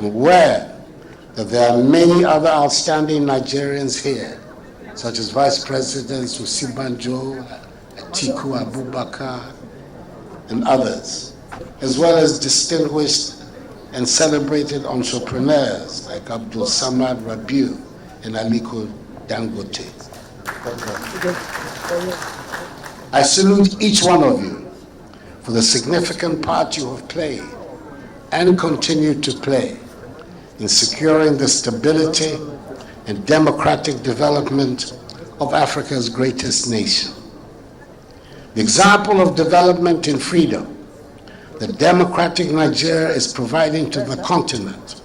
I'm aware that there are many other outstanding Nigerians here, such as Vice Presidents Osibanjo, ATIKU Abubakar, and others, as well as distinguished and celebrated entrepreneurs like Abdul Samad Rabiu and Aliko Dangote. I salute each one of you for the significant part you have played and continue to play in securing the stability and democratic development of Africa's greatest nation. The example of development in freedom that democratic Nigeria is providing to the continent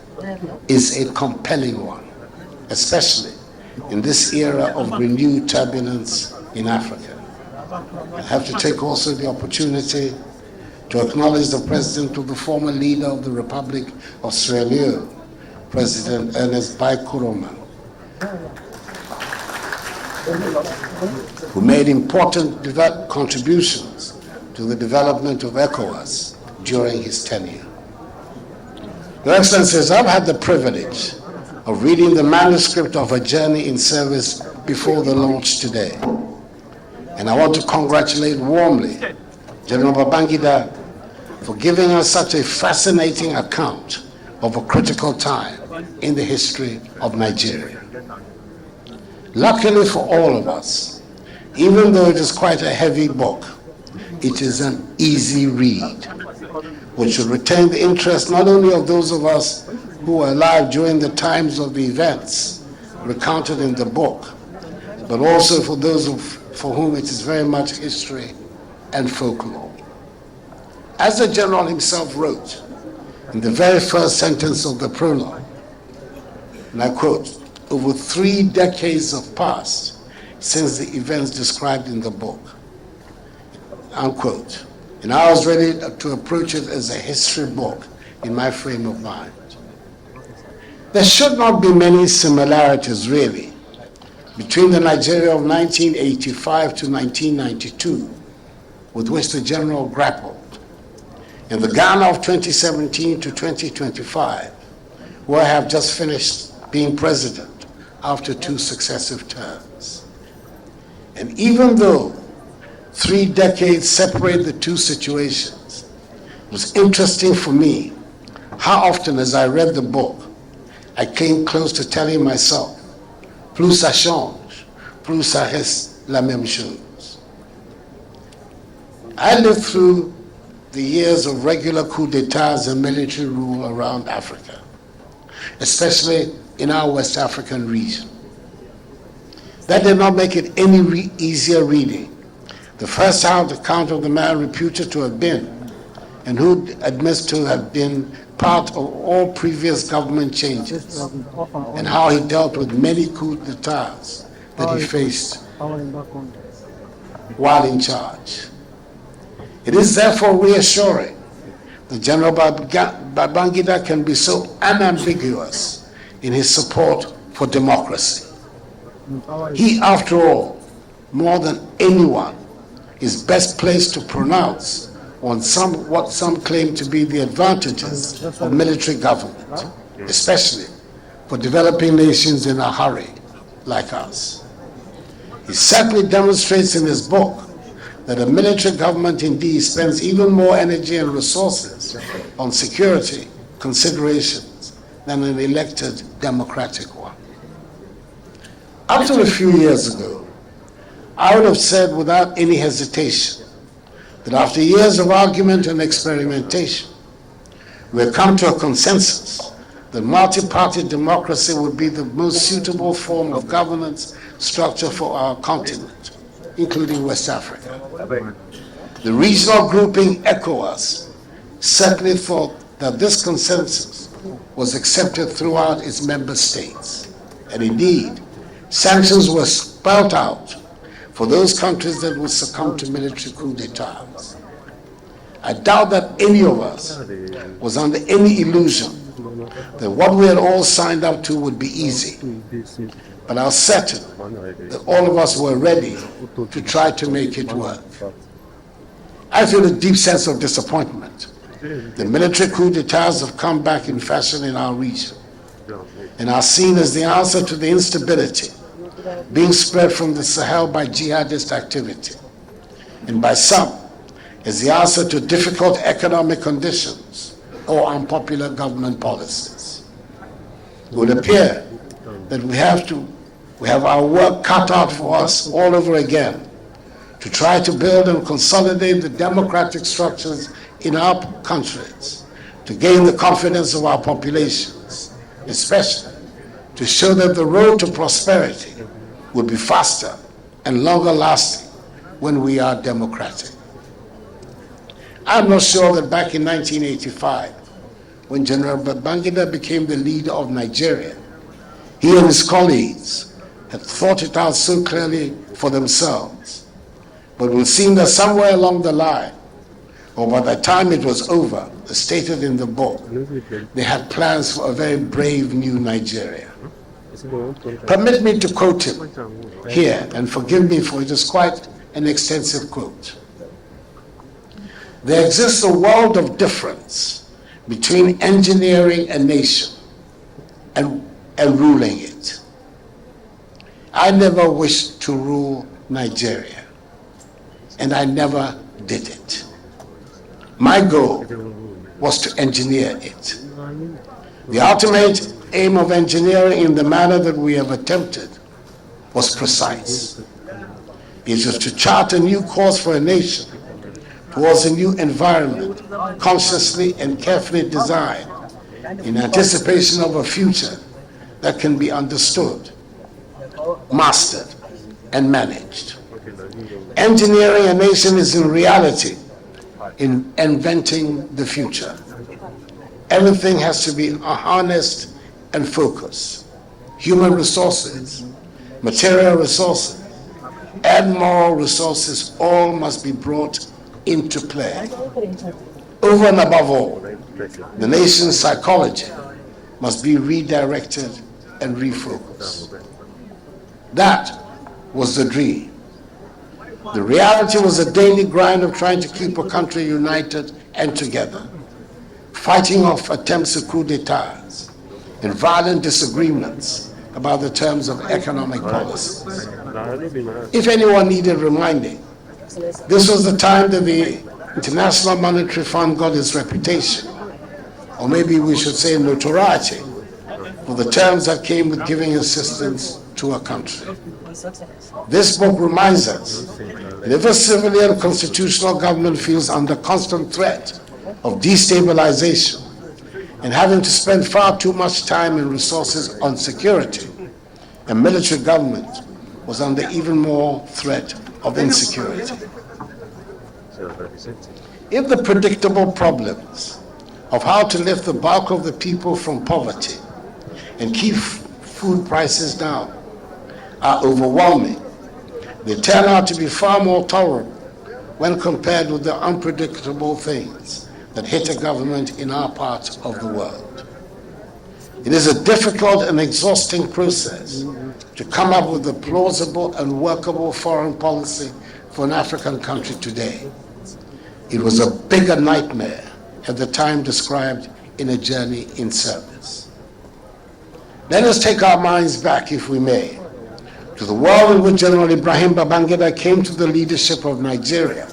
is a compelling one, especially in this era of renewed turbulence in Africa. I have to take also the opportunity to acknowledge the President of the former leader of the Republic of Sierra Leone, President Ernest Bai Koroma, who made important contributions to the development of ECOWAS during his tenure. Your Excellencies, I've had the privilege of reading the manuscript of a journey in service before the launch today. And I want to congratulate warmly General Babangida for giving us such a fascinating account of a critical time in the history of Nigeria. Luckily for all of us, even though it is quite a heavy book, it is an easy read, which should retain the interest not only of those of us who were alive during the times of the events recounted in the book, but also for those for whom it is very much history and folklore. As the General himself wrote in the very first sentence of the prologue, and I quote, "Over 3 decades have passed since the events described in the book," unquote. And I was ready to approach it as a history book in my frame of mind. There should not be many similarities, really, between the Nigeria of 1985 to 1992, with which the General grappled, and the Ghana of 2017 to 2025, where I have just finished being president after 2 successive terms. And even though 3 decades separate the 2 situations, it was interesting for me how often as I read the book, I came close to telling myself, plus ça change, plus ça reste la même chose. I lived through the years of regular coups d'etats and military rule around Africa, especially in our West African region. That did not make it any easier reading. The first-hand account of the man reputed to have been, and who admits to have been part of all previous government changes, and how he dealt with many coups d'etats that he faced while in charge. It is therefore reassuring that General Babangida can be so unambiguous in his support for democracy. He, after all, more than anyone, is best placed to pronounce on what some claim to be the advantages of military government, especially for developing nations in a hurry like us. He certainly demonstrates in his book that a military government indeed spends even more energy and resources on security considerations than an elected democratic one. Up to a few years ago, I would have said without any hesitation that after years of argument and experimentation, we had come to a consensus that multi-party democracy would be the most suitable form of governance structure for our continent, including West Africa. The regional grouping ECOWAS certainly thought that this consensus was accepted throughout its member states. And indeed, sanctions were spelled out for those countries that would succumb to military coups d'etats. I doubt that any of us was under any illusion that what we had all signed up to would be easy. But I was certain that all of us were ready to try to make it work. I feel a deep sense of disappointment The military coup d'etats have come back in fashion in our region and are seen as the answer to the instability being spread from the Sahel by jihadist activity, and by some as the answer to difficult economic conditions or unpopular government policies. It would appear that we have our work cut out for us all over again to try to build and consolidate the democratic structures in our countries, to gain the confidence of our populations, especially to show that the road to prosperity will be faster and longer lasting when we are democratic. I'm not sure that back in 1985, when General Babangida became the leader of Nigeria, he and his colleagues had thought it out so clearly for themselves. But it would seem that somewhere along the line, or by the time it was over, as stated in the book, they had plans for a very brave new Nigeria. Permit me to quote him here, and forgive me for it is quite an extensive quote. There exists a world of difference between engineering a nation and ruling it. I never wished to rule Nigeria, and I never did it. My goal was to engineer it. The ultimate aim of engineering in the manner that we have attempted was precise. It was to chart a new course for a nation towards a new environment, consciously and carefully designed in anticipation of a future that can be understood, mastered, and managed. Engineering a nation is in reality in inventing the future. Everything has to be harnessed and focused. Human resources, material resources, and moral resources all must be brought into play. Over and above all, the nation's psychology must be redirected and refocused. That was the dream. The reality was a daily grind of trying to keep a country united and together, fighting off attempts at coup d'etats and violent disagreements about the terms of economic policies. If anyone needed reminding, this was the time that the International Monetary Fund got its reputation, or maybe we should say notoriety, for the terms that came with giving assistance to a country. This book reminds us that if a civilian constitutional government feels under constant threat of destabilization and having to spend far too much time and resources on security, a military government was under even more threat of insecurity. If the predictable problems of how to lift the bulk of the people from poverty and keep food prices down are overwhelming, they turn out to be far more tolerable when compared with the unpredictable things that hit a government in our part of the world. It is a difficult and exhausting process to come up with a plausible and workable foreign policy for an African country today. It was a bigger nightmare at the time described in A Journey in Service. Let us take our minds back, if we may, to the world in which General Ibrahim Babangida came to the leadership of Nigeria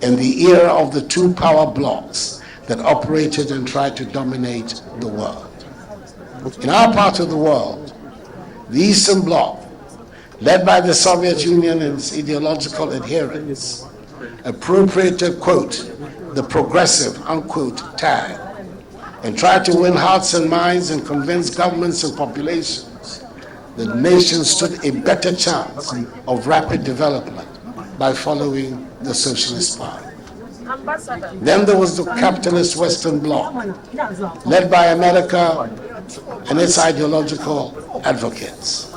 in the era of the two power blocs that operated and tried to dominate the world. In our part of the world, the Eastern Bloc, led by the Soviet Union and its ideological adherents, appropriated, quote, the progressive, unquote, tag, and tried to win hearts and minds and convince governments and populations that the nation stood a better chance of rapid development by following the socialist path. Then there was the capitalist Western Bloc, led by America and its ideological advocates.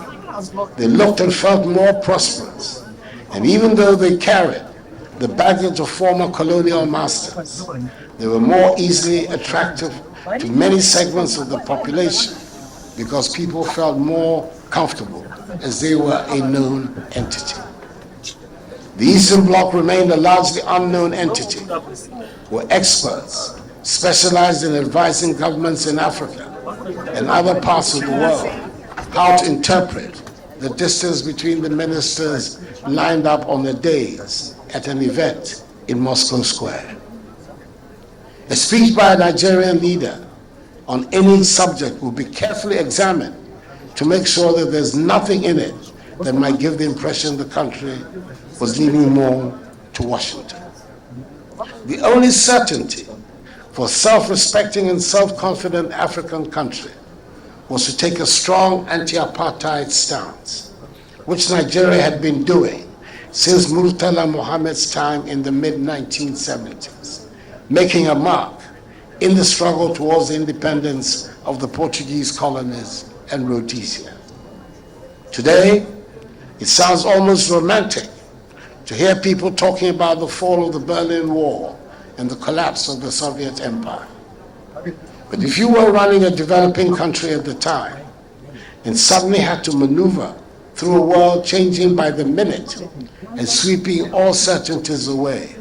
They looked and felt more prosperous, and even though they carried the baggage of former colonial masters, they were more easily attractive to many segments of the population because people felt more comfortable as they were a known entity. The Eastern Bloc remained a largely unknown entity, where experts specialized in advising governments in Africa and other parts of the world how to interpret the distance between the ministers lined up on a dais at an event in Moscow Square. A speech by a Nigerian leader on any subject will be carefully examined to make sure that there's nothing in it that might give the impression the country was leaning more to Washington. The only certainty for self-respecting and self-confident African country was to take a strong anti-apartheid stance, which Nigeria had been doing since Murtala Mohammed's time in the mid-1970s, making a mark in the struggle towards the independence of the Portuguese colonies and Rhodesia. Today, it sounds almost romantic to hear people talking about the fall of the Berlin Wall and the collapse of the Soviet Empire. But if you were running a developing country at the time and suddenly had to maneuver through a world changing by the minute and sweeping all certainties away,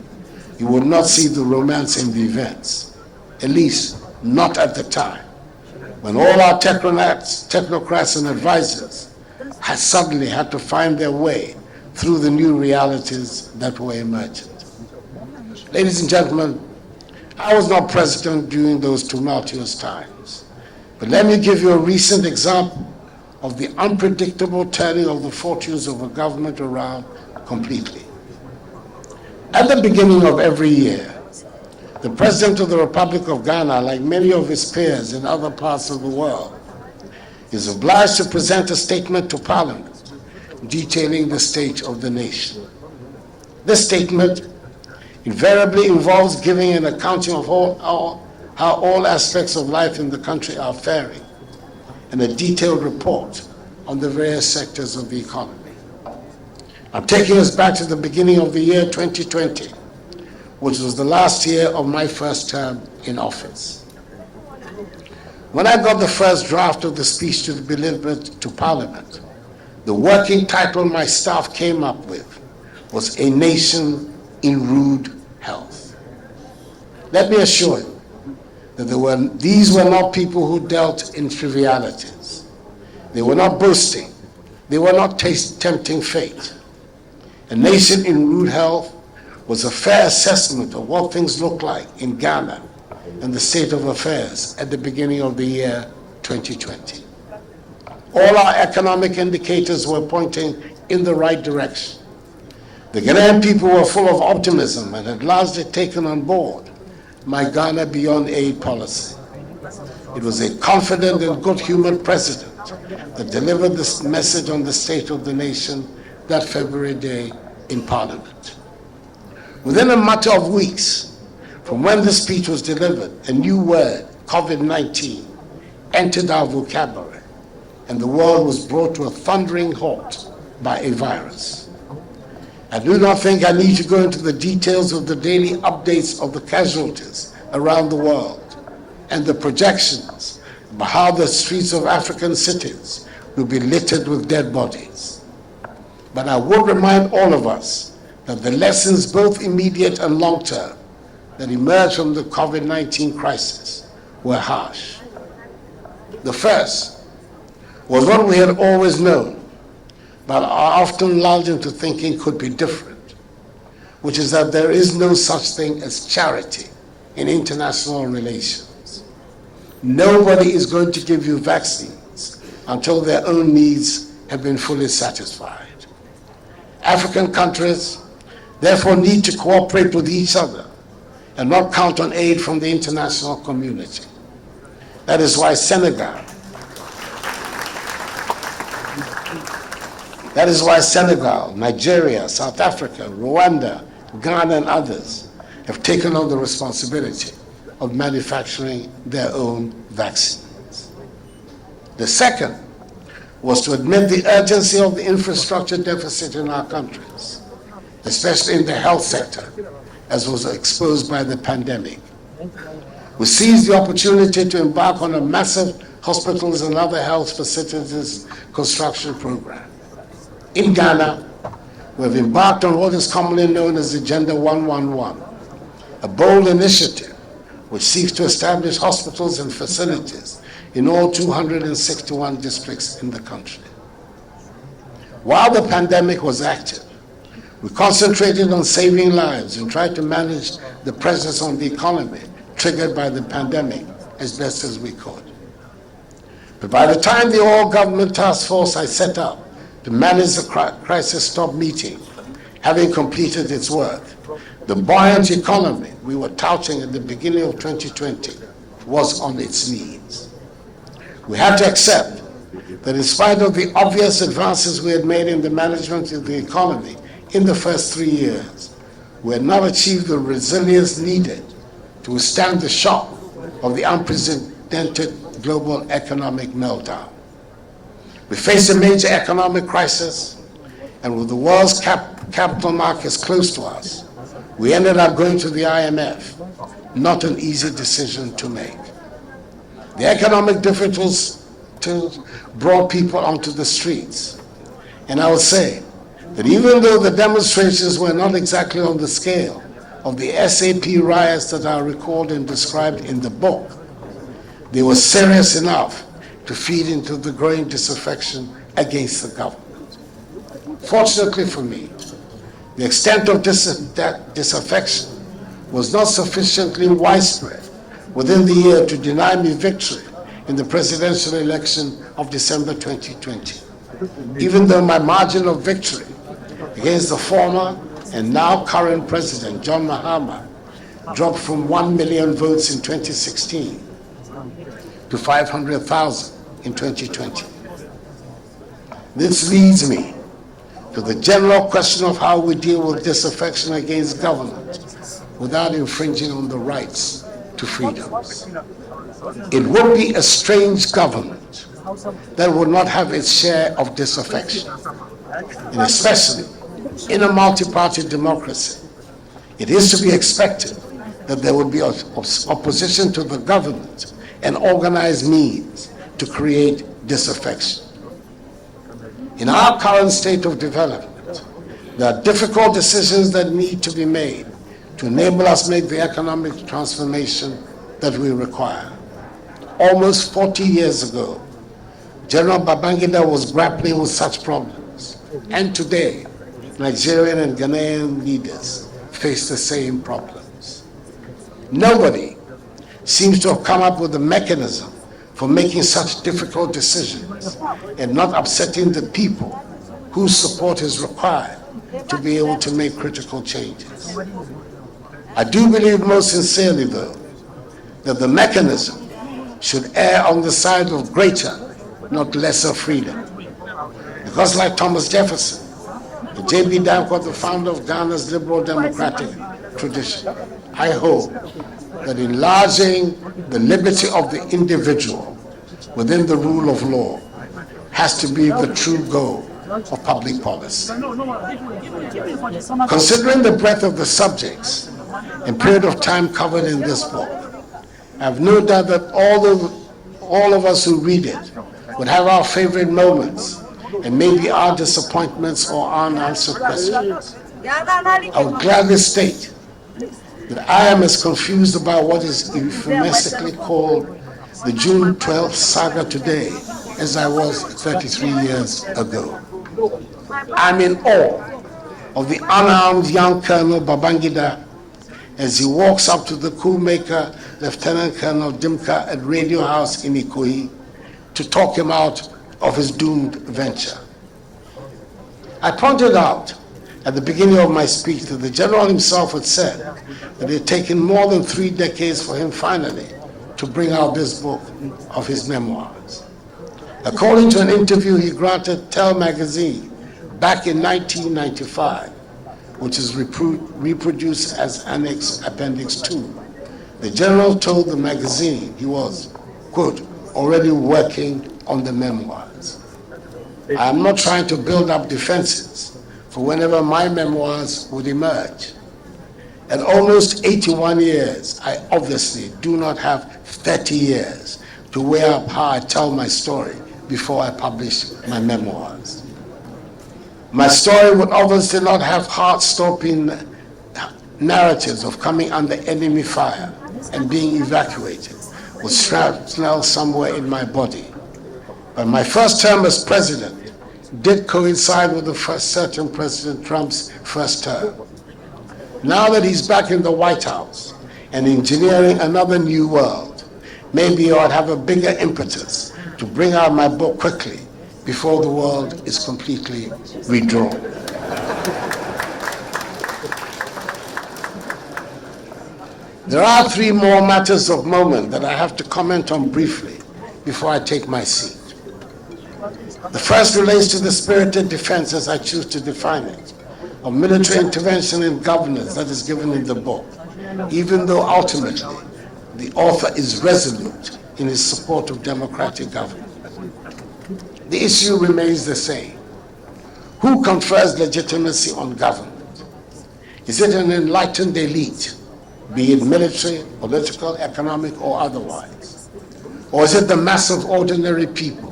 you would not see the romance in the events, at least not at the time, when all our technocrats and advisors had suddenly had to find their way through the new realities that were emergent. Ladies and gentlemen, I was not president during those tumultuous times, but let me give you a recent example of the unpredictable turning of the fortunes of a government around completely. At the beginning of every year, the President of the Republic of Ghana, like many of his peers in other parts of the world, is obliged to present a statement to Parliament detailing the state of the nation. This statement invariably involves giving an accounting of how all aspects of life in the country are faring, and a detailed report on the various sectors of the economy. I'm taking us back to the beginning of the year 2020, which was the last year of my first term in office. When I got the first draft of the speech to be delivered to Parliament, the working title my staff came up with was A Nation in Rude Health. Let me assure you that these were not people who dealt in trivialities. They were not boasting. They were not tempting fate. A Nation in Rude Health was a fair assessment of what things look like in Ghana and the state of affairs at the beginning of the year 2020. All our economic indicators were pointing in the right direction. The Ghanaian people were full of optimism and had largely taken on board my Ghana Beyond Aid policy. It was a confident and good-humored president that delivered this message on the state of the nation that February day in Parliament. Within a matter of weeks from when the speech was delivered, a new word, COVID-19, entered our vocabulary, and the world was brought to a thundering halt by a virus. I do not think I need to go into the details of the daily updates of the casualties around the world and the projections about how the streets of African cities will be littered with dead bodies. But I would remind all of us that the lessons, both immediate and long-term, that emerged from the COVID-19 crisis were harsh. The first was what we had always known, but are often lulled into thinking could be different, which is that there is no such thing as charity in international relations. Nobody is going to give you vaccines until their own needs have been fully satisfied. African countries therefore need to cooperate with each other and not count on aid from the international community. That is why Senegal, Nigeria, South Africa, Rwanda, Ghana, and others have taken on the responsibility of manufacturing their own vaccines. The second was to admit the urgency of the infrastructure deficit in our countries, especially in the health sector, as was exposed by the pandemic. We seized the opportunity to embark on a massive hospitals and other health facilities construction program. In Ghana, we have embarked on what is commonly known as Agenda 111, a bold initiative which seeks to establish hospitals and facilities in all 261 districts in the country. While the pandemic was active, we concentrated on saving lives and tried to manage the pressures on the economy triggered by the pandemic as best as we could. But by the time the all-government task force I set up to manage the crisis stopped meeting, having completed its work, the buoyant economy we were touting at the beginning of 2020 was on its knees. We had to accept that in spite of the obvious advances we had made in the management of the economy in the first 3 years, we had not achieved the resilience needed to withstand the shock of the unprecedented global economic meltdown. We faced a major economic crisis, and with the world's capital markets close to us, we ended up going to the IMF, not an easy decision to make. The economic difficulties brought people onto the streets, and I would say that even though the demonstrations were not exactly on the scale of the SAP riots that are recalled and described in the book, they were serious enough to feed into the growing disaffection against the government. Fortunately for me, the extent of that disaffection was not sufficiently widespread within the year to deny me victory in the presidential election of December 2020, even though my margin of victory against the former and now current president, John Mahama, dropped from 1 million votes in 2016 to 500,000 in 2020. This leads me to the general question of how we deal with disaffection against government without infringing on the rights to freedoms. It would be a strange government that would not have its share of disaffection, and especially in a multi-party democracy. It is to be expected that there would be opposition to the government and organized means to create disaffection. In our current state of development, there are difficult decisions that need to be made to enable us to make the economic transformation that we require. Almost 40 years ago, General Babangida was grappling with such problems, and today, Nigerian and Ghanaian leaders face the same problems. Nobody seems to have come up with a mechanism for making such difficult decisions and not upsetting the people whose support is required to be able to make critical changes. I do believe most sincerely, though, that the mechanism should err on the side of greater, not lesser freedom. Because like Thomas Jefferson, the J.B. Danquah, the founder of Ghana's liberal democratic tradition, I hope that enlarging the liberty of the individual within the rule of law has to be the true goal of public policy. Considering the breadth of the subjects and period of time covered in this book, I have no doubt that all of us who read it would have our favorite moments and maybe our disappointments or unanswered questions. I would gladly state that I am as confused about what is euphemistically called the June 12th saga today as I was 33 years ago. I'm in awe of the unarmed young Colonel Babangida as he walks up to the coup-maker Lieutenant Colonel Dimka at Radio House in Ikoyi to talk him out of his doomed venture. I pointed out at the beginning of my speech that the general himself had said that it had taken more than 3 decades for him finally to bring out this book of his memoirs. According to an interview he granted Tell magazine back in 1995, which is reproduced as Annex Appendix 2, the general told the magazine he was, quote, already working on the memoirs. I am not trying to build up defenses for whenever my memoirs would emerge. At almost 81 years, I obviously do not have 30 years to weigh up how I tell my story before I publish my memoirs. My story would obviously not have heart-stopping narratives of coming under enemy fire and being evacuated was shrapnel somewhere in my body. But my first term as president did coincide with the first certain President Trump's first term. Now that he's back in the White House and engineering another new world, maybe I'd have a bigger impetus to bring out my book quickly before the world is completely redrawn. There are three more matters of moment that I have to comment on briefly before I take my seat. The first relates to the spirited defense, as I choose to define it, of military intervention in governance that is given in the book, even though ultimately the author is resolute in his support of democratic government. The issue remains the same. Who confers legitimacy on government? Is it an enlightened elite, be it military, political, economic, or otherwise? Or is it the mass of ordinary people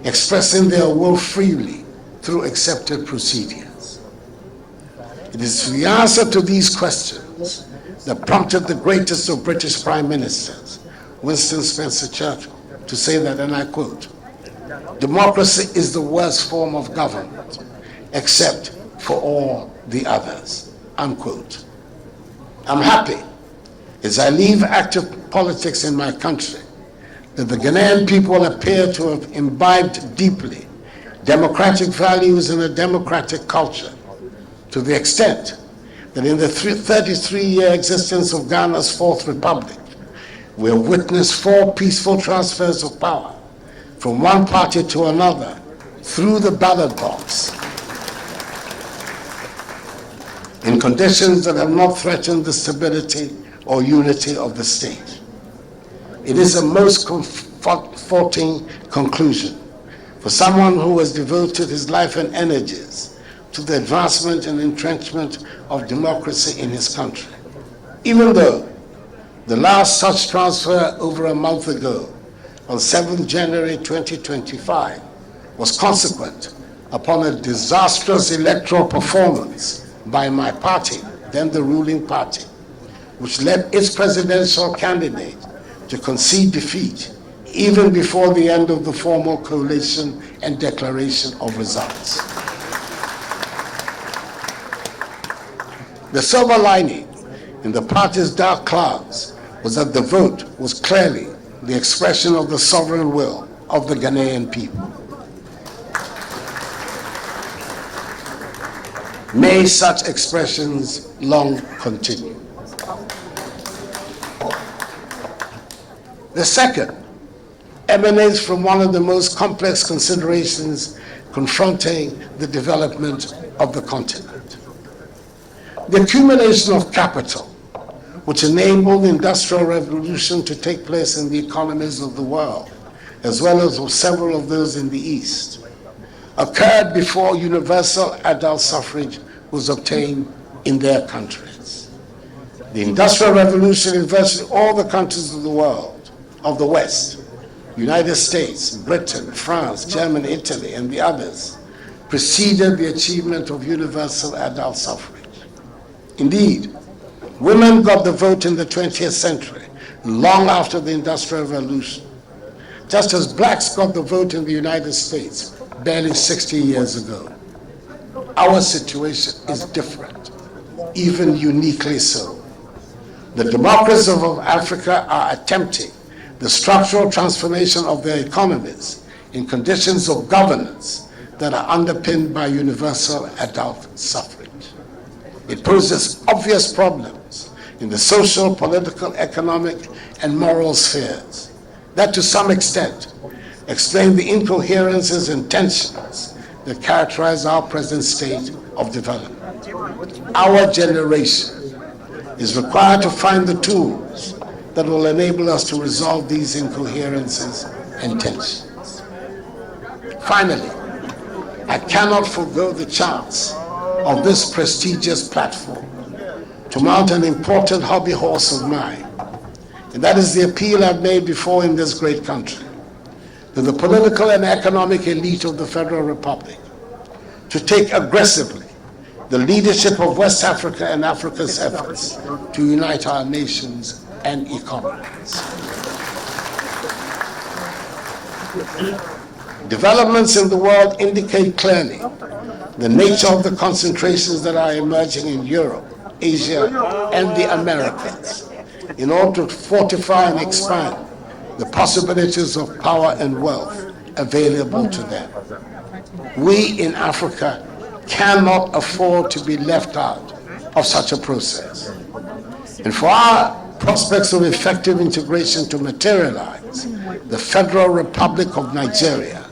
expressing their will freely through accepted procedures? It is the answer to these questions that prompted the greatest of British prime ministers, Winston Spencer Churchill, to say that, and I quote, "Democracy is the worst form of government, except for all the others," unquote. I'm happy, as I leave active politics in my country, that the Ghanaian people appear to have imbibed deeply democratic values and a democratic culture, to the extent that in the 33-year existence of Ghana's Fourth Republic, we have witnessed 4 peaceful transfers of power from one party to another through the ballot box, in conditions that have not threatened the stability or unity of the state. It is a most comforting conclusion for someone who has devoted his life and energies to the advancement and entrenchment of democracy in his country. Even though the last such transfer over a month ago, on 7th January 2025, was consequent upon a disastrous electoral performance by my party, then the ruling party, which led its presidential candidate to concede defeat even before the end of the formal collation and declaration of results. The silver lining in the party's dark clouds was that the vote was clearly the expression of the sovereign will of the Ghanaian people. May such expressions long continue. The second emanates from one of the most complex considerations confronting the development of the continent. The accumulation of capital, which enabled the Industrial Revolution to take place in the economies of the world, as well as several of those in the East, occurred before universal adult suffrage was obtained in their countries. The Industrial Revolution in virtually all the countries of the world, of the West, United States, Britain, France, Germany, Italy, and the others, preceded the achievement of universal adult suffrage. Indeed, women got the vote in the 20th century, long after the Industrial Revolution, just as blacks got the vote in the United States barely 60 years ago. Our situation is different, even uniquely so. The democracies of Africa are attempting the structural transformation of their economies in conditions of governance that are underpinned by universal adult suffrage. It poses obvious problems in the social, political, economic, and moral spheres that to some extent explain the incoherences and tensions that characterize our present state of development. Our generation is required to find the tools that will enable us to resolve these incoherences and tensions. Finally, I cannot forego the chance of this prestigious platform to mount an important hobby horse of mine, and that is the appeal I've made before in this great country to the political and economic elite of the Federal Republic to take aggressively the leadership of West Africa and Africa's efforts to unite our nations and economies. Developments in the world indicate clearly the nature of the concentrations that are emerging in Europe, Asia, and the Americas in order to fortify and expand the possibilities of power and wealth available to them. We in Africa cannot afford to be left out of such a process. And for our prospects of effective integration to materialize, the Federal Republic of Nigeria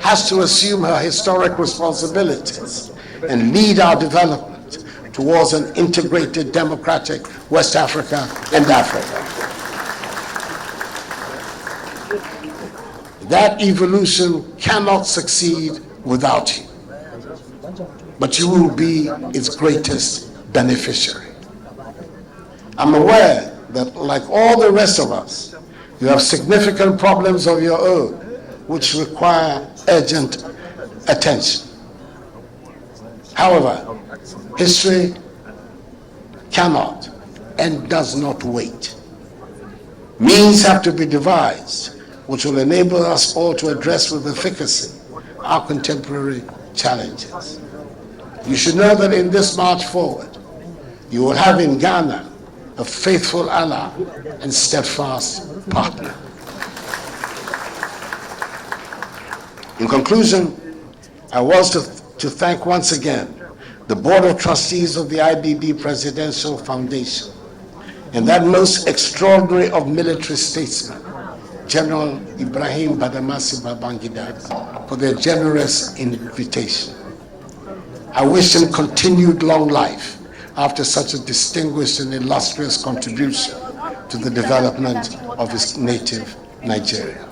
has to assume her historic responsibilities and lead our development towards an integrated democratic West Africa and Africa. That evolution cannot succeed without you, but you will be its greatest beneficiary. I'm aware that, like all the rest of us, you have significant problems of your own which require urgent attention. However, history cannot and does not wait. Means have to be devised which will enable us all to address with efficacy our contemporary challenges. You should know that in this march forward, you will have in Ghana a faithful ally and steadfast partner. In conclusion, I was to thank once again the Board of Trustees of the IBB Presidential Foundation and that most extraordinary of military statesmen, General Ibrahim Badamasi Babangida, for their generous invitation. I wish him continued long life after such a distinguished and illustrious contribution to the development of his native Nigeria.